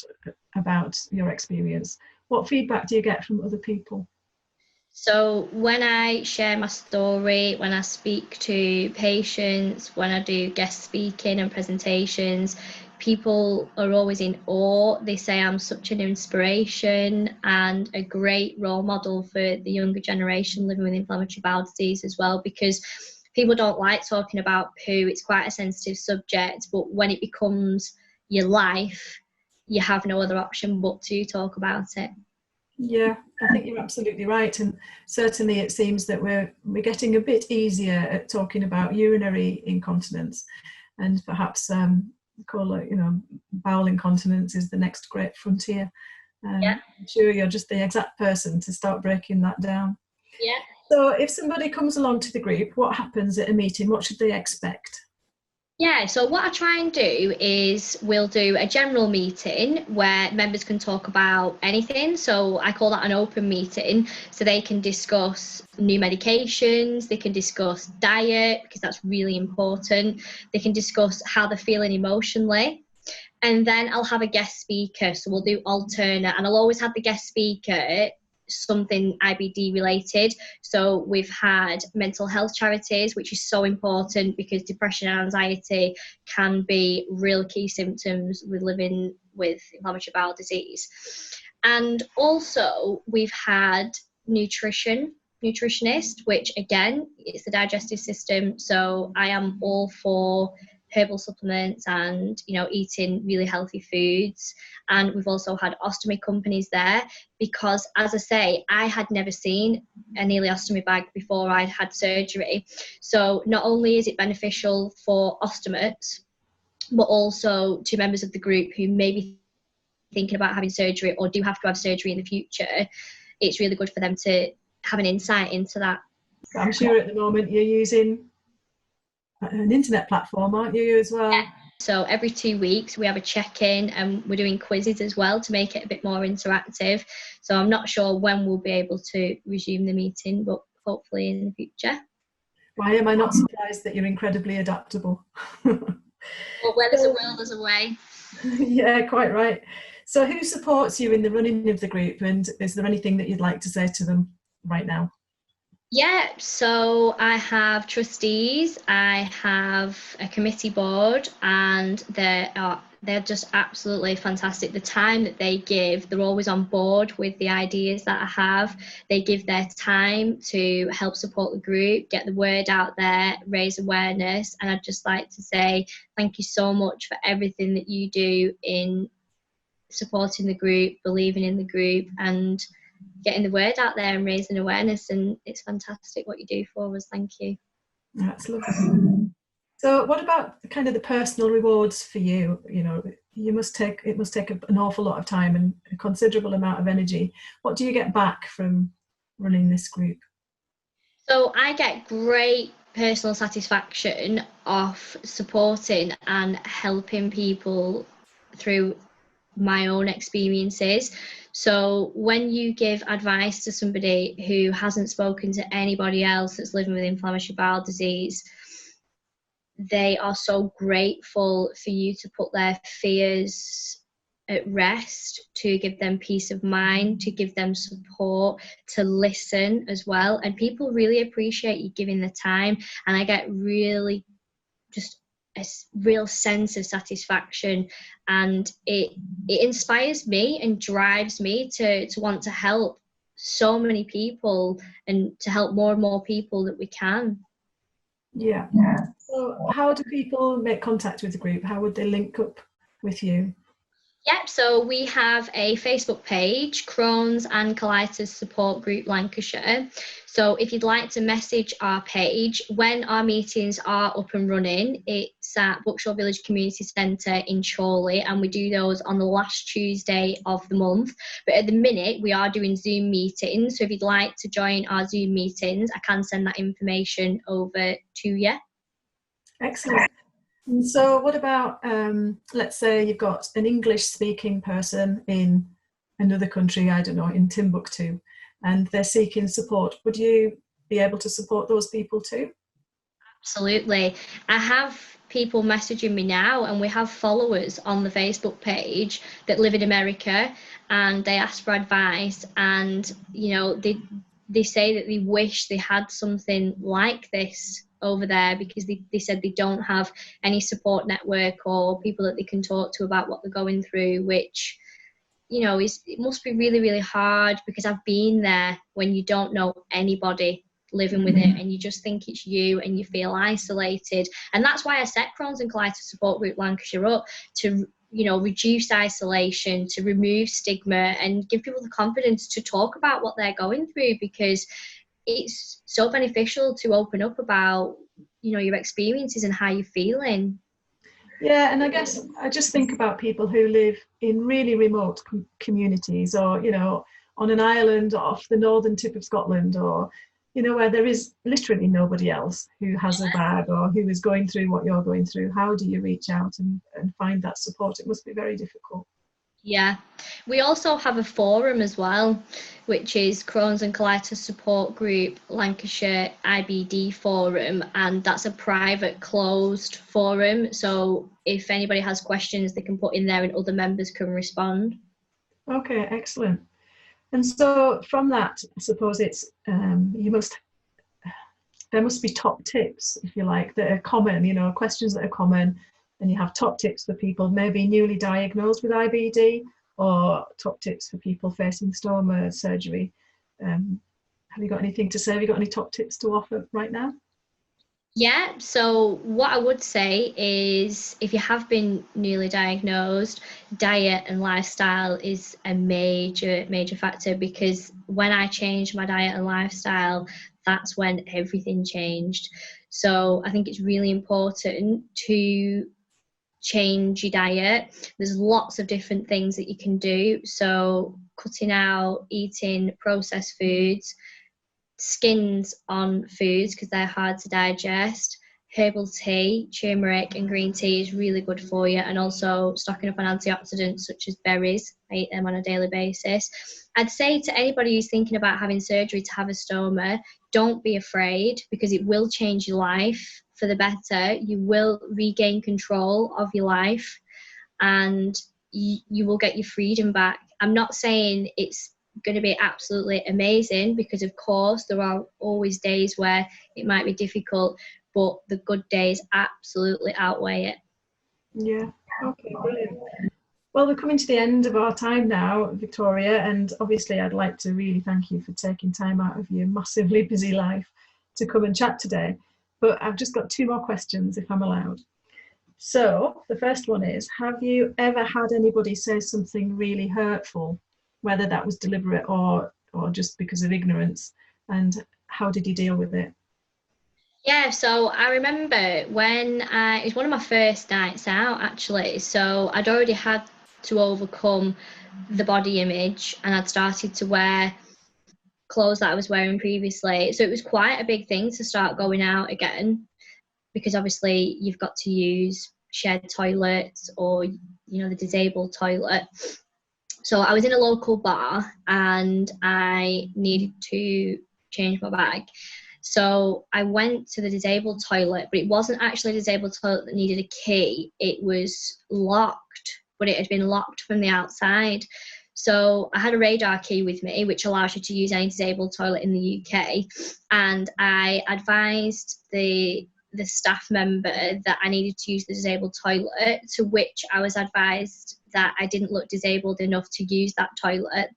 about your experience. What feedback do you get from other people? So when I share my story, when I speak to patients, when I do guest speaking and presentations, people are always in awe. They say I'm such an inspiration and a great role model for the younger generation living with inflammatory bowel disease as well, because people don't like talking about poo. It's quite a sensitive subject, but when it becomes your life, you have no other option but to talk about it. Yeah, I think you're absolutely right, and certainly it seems that we're getting a bit easier at talking about urinary incontinence, and perhaps call it, bowel incontinence is the next great frontier. Yeah. I'm sure you're just the exact person to start breaking that down. Yeah. So if somebody comes along to the group, what happens at a meeting? What should they expect? Yeah, so what I try and do is we'll do a general meeting where members can talk about anything. So I call that an open meeting. So they can discuss new medications, they can discuss diet, because that's really important. They can discuss how they're feeling emotionally. And then I'll have a guest speaker. So we'll do alternate, and I'll always have the guest speaker something IBD related. So we've had mental health charities, which is so important because depression and anxiety can be real key symptoms with living with inflammatory bowel disease. And also we've had nutritionist, which again, it's the digestive system. So I am all for herbal supplements and eating really healthy foods. And we've also had ostomy companies there, because as I say, I had never seen an ileostomy bag before I'd had surgery. So not only is it beneficial for ostomates, but also to members of the group who may be thinking about having surgery or do have to have surgery in the future. It's really good for them to have an insight into that. I'm sure at the moment you're using an internet platform, aren't you, as well? Yeah. So every 2 weeks we have a check-in, and we're doing quizzes as well to make it a bit more interactive. So I'm not sure when we'll be able to resume the meeting, but hopefully in the future. Why am I not surprised that you're incredibly adaptable? Well, where there's a will, there's a way. Yeah, quite right. So who supports you in the running of the group, and is there anything that you'd like to say to them right now? Yeah, so I have trustees, I have a committee board, and they're just absolutely fantastic. The time that they give, they're always on board with the ideas that I have. They give their time to help support the group, get the word out there, raise awareness. And I'd just like to say thank you so much for everything that you do in supporting the group, believing in the group, and getting the word out there and raising awareness. And it's fantastic what you do for us. Thank you. That's lovely. So what about kind of the personal rewards for you? You know, it must take an awful lot of time and a considerable amount of energy. What do you get back from running this group? So I get great personal satisfaction of supporting and helping people through my own experiences. So when you give advice to somebody who hasn't spoken to anybody else that's living with inflammatory bowel disease, they are so grateful for you to put their fears at rest, to give them peace of mind, to give them support, to listen as well. And people really appreciate you giving the time. And I get really just a real sense of satisfaction, and it inspires me and drives me to want to help so many people and to help more and more people that we can. Yeah. So how do people make contact with the group? How would they link up with you? Yep, so we have a Facebook page, Crohn's and Colitis Support Group Lancashire. So if you'd like to message our page, when our meetings are up and running, it's at Buckshaw Village Community Centre in Chorley, and we do those on the last Tuesday of the month. But at the minute, we are doing Zoom meetings. So if you'd like to join our Zoom meetings, I can send that information over to you. Excellent. And so what about, let's say you've got an English-speaking person in another country, I don't know, in Timbuktu, and they're seeking support. Would you be able to support those people too? Absolutely. I have people messaging me now, and we have followers on the Facebook page that live in America, and they ask for advice, and, you know, they say that they wish they had something like this over there, because they said they don't have any support network or people that they can talk to about what they're going through, which, you know, it must be really, really hard, because I've been there when you don't know anybody living with it and you just think it's you and you feel isolated. And that's why I set Crohn's and Colitis Support Group Lancashire up, to, you know, reduce isolation, to remove stigma and give people the confidence to talk about what they're going through, because it's so beneficial to open up about, you know, your experiences and how you're feeling. Yeah, and I guess I just think about people who live in really remote communities, or, you know, on an island off the northern tip of Scotland, or, you know, where there is literally nobody else who has a bag or who is going through what you're going through. How do you reach out and find that support? It must be very difficult. Yeah, we also have a forum as well, which is Crohn's and Colitis Support Group Lancashire IBD forum, and that's a private closed forum, so if anybody has questions they can put in there and other members can respond. Okay, excellent. And so from that, I suppose it's there must be top tips, if you like, that are common, you know, questions that are common. And you have top tips for people maybe newly diagnosed with IBD, or top tips for people facing stoma surgery. Have you got anything to say? Have you got any top tips to offer right now? Yeah, so what I would say is, if you have been newly diagnosed, diet and lifestyle is a major factor, because when I changed my diet and lifestyle, that's when everything changed. So I think it's really important to change your diet. There's lots of different things that you can do. So cutting out eating processed foods, skins on foods because they're hard to digest, herbal tea, turmeric and green tea is really good for you, and also stocking up on antioxidants such as berries. I eat them on a daily basis. I'd say to anybody who's thinking about having surgery to have a stoma, don't be afraid, because it will change your life for the better. You will regain control of your life, and you will get your freedom back. I'm not saying it's going to be absolutely amazing, because of course there are always days where it might be difficult, but the good days absolutely outweigh it. Yeah, okay, brilliant. Well, we're coming to the end of our time now, Victoria, and obviously I'd like to really thank you for taking time out of your massively busy life to come and chat today. But I've just got 2 more questions, if I'm allowed. So the first one is, have you ever had anybody say something really hurtful, whether that was deliberate or just because of ignorance, and how did you deal with it? Yeah, so I remember when it was one of my first nights out actually. So I'd already had to overcome the body image, and I'd started to wear clothes that I was wearing previously. So it was quite a big thing to start going out again, because obviously you've got to use shared toilets or, the disabled toilet. So I was in a local bar and I needed to change my bag. So I went to the disabled toilet, but it wasn't actually a disabled toilet that needed a key. It was locked, but it had been locked from the outside. So I had a radar key with me, which allows you to use any disabled toilet in the UK. And I advised the staff member that I needed to use the disabled toilet, to which I was advised that I didn't look disabled enough to use that toilet.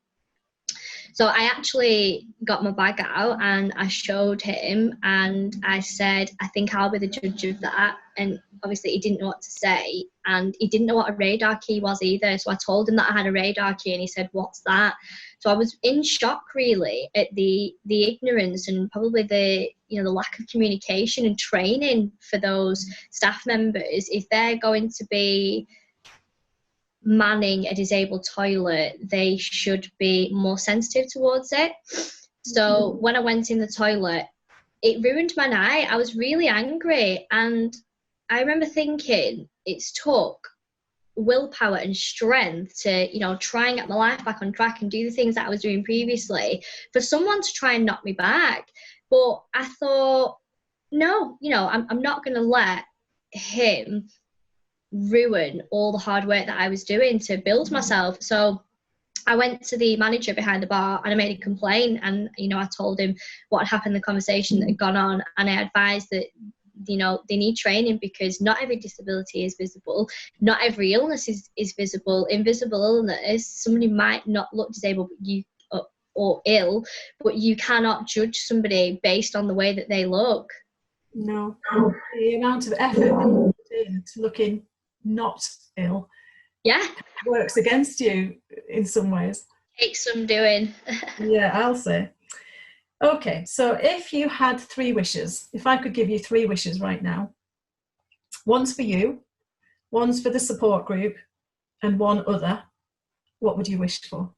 So I actually got my bag out and I showed him and I said, I think I'll be the judge of that. And obviously he didn't know what to say, and he didn't know what a radar key was either. So I told him that I had a radar key and he said, what's that? So I was in shock really at the ignorance and probably the lack of communication and training for those staff members. If they're going to be manning a disabled toilet, they should be more sensitive towards it. So when I went in the toilet, it ruined my night. I was really angry, and I remember thinking it's took willpower and strength to try and get my life back on track and do the things that I was doing previously for someone to try and knock me back. But I thought, no, I'm not going to let him ruin all the hard work that I was doing to build myself. So I went to the manager behind the bar and I made a complaint, and I told him what had happened, the conversation that had gone on, and I advised that they need training, because not every disability is visible, not every illness is visible. Invisible illness, somebody might not look disabled or ill, but you cannot judge somebody based on the way that they look. No, the amount of effort that you put into looking not ill, works against you in some ways. Takes some doing. Yeah, I'll say. Okay, so if you had 3 wishes, if I could give you 3 wishes right now, one's for you, one's for the support group, and one other, what would you wish for?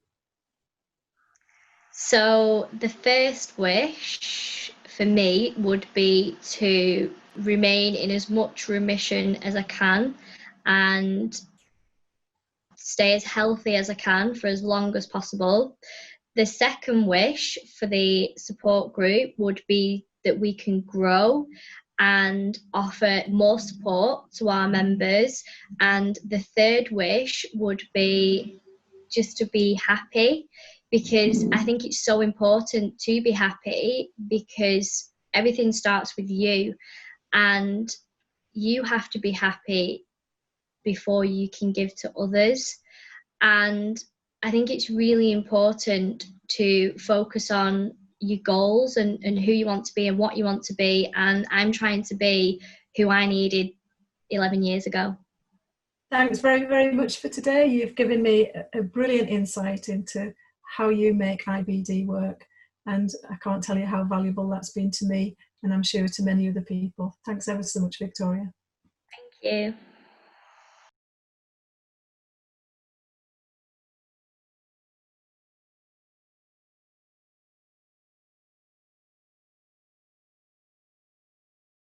So the first wish for me would be to remain in as much remission as I can and stay as healthy as I can for as long as possible. The second wish for the support group would be that we can grow and offer more support to our members. And the third wish would be just to be happy, because I think it's so important to be happy, because everything starts with you, and you have to be happy before you can give to others. And I think it's really important to focus on your goals and who you want to be and what you want to be. And I'm trying to be who I needed 11 years ago. Thanks very, very much for today. You've given me a brilliant insight into how you make IBD work, and I can't tell you how valuable that's been to me, and I'm sure to many other people. Thanks ever so much, Victoria. Thank you.